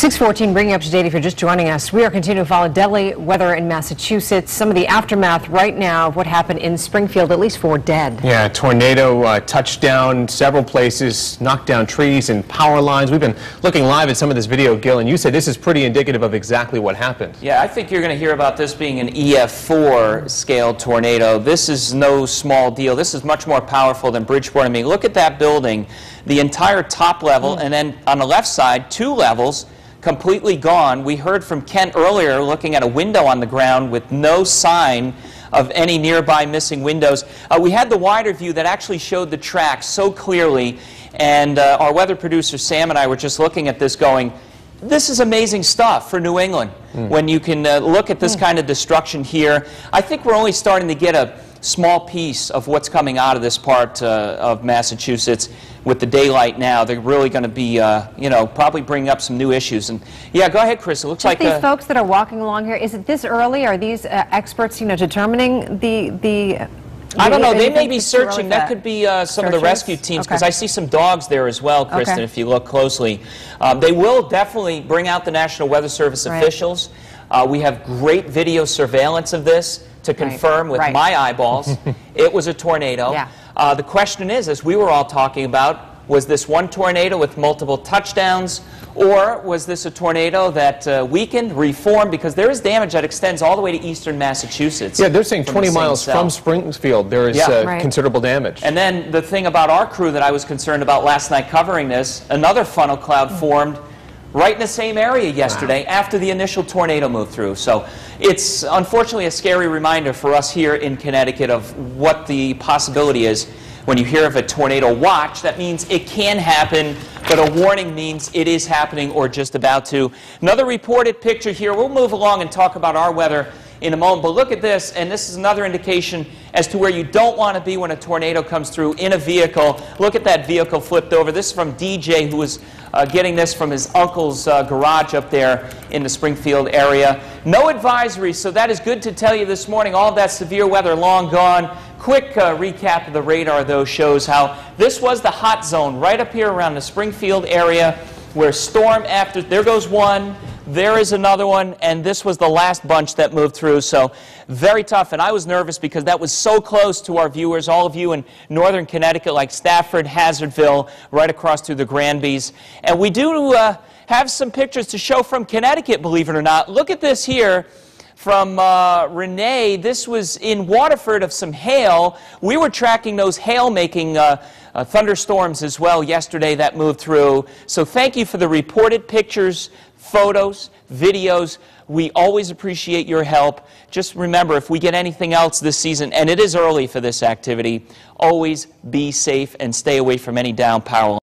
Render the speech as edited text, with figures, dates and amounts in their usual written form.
6:14, bringing up to date if you're just joining us. We are continuing to follow deadly weather in Massachusetts. Some of the aftermath right now of what happened in Springfield, at least 4 dead. Yeah, a tornado touched down several places, knocked down trees and power lines. We've been looking live at some of this video, Gil, and you said this is pretty indicative of exactly what happened. Yeah, I think you're going to hear about this being an EF4 scale tornado. This is no small deal. This is much more powerful than Bridgeport. I mean, look at that building, the entire top level, and then on the left side, 2 levels. Completely gone. We heard from Kent earlier looking at a window on the ground with no sign of any nearby missing windows. We had the wider view that actually showed the tracks so clearly, and our weather producer Sam and I were just looking at this going, this is amazing stuff for New England when you can look at this kind of destruction here. I think we're only starting to get a small piece of what's coming out of this part of Massachusetts with the daylight now. They're really going to be, you know, probably bringing up some new issues. And yeah, go ahead, Chris. It looks like these folks that are walking along here. Is it this early? Are these experts, you know, determining the I don't know. They may be searching. That could be some of the rescue teams, because I see some dogs there as well, Kristen, if you look closely. They will definitely bring out the National Weather Service officials. We have great video surveillance of this to confirm with my eyeballs it was a tornado. The question is, as we were all talking about, was this one tornado with multiple touchdowns, or was this a tornado that weakened, reformed, because there is damage that extends all the way to eastern Massachusetts. Yeah, they're saying 20 miles from Springfield there is considerable damage. And then the thing about our crew that I was concerned about last night covering this, another funnel cloud formed right in the same area yesterday after the initial tornado moved through. So it's unfortunately a scary reminder for us here in Connecticut of what the possibility is. When you hear of a tornado watch, that means it can happen, but a warning means it is happening or just about to. Another reported picture here. We'll move along and talk about our weather in a moment, but look at this, and this is another indication as to where you don't want to be when a tornado comes through in a vehicle. Look at that vehicle flipped over. This is from DJ, who was getting this from his uncle's garage up there in the Springfield area. No advisory, so that is good to tell you this morning. All of that severe weather long gone. Quick recap of the radar, though, shows how this was the hot zone right up here around the Springfield area, where storm after, there goes one, there is another one, and this was the last bunch that moved through. So very tough, and I was nervous because that was so close to our viewers, all of you in northern Connecticut, like Stafford, Hazardville, right across through the Granbys. And we do have some pictures to show from Connecticut, believe it or not. Look at this here from Renee. This was in Waterford of some hail. We were tracking those hail-making thunderstorms as well yesterday that moved through. So thank you for the reported pictures, photos, videos. We always appreciate your help. Just remember, if we get anything else this season, and it is early for this activity, always be safe and stay away from any down power lines.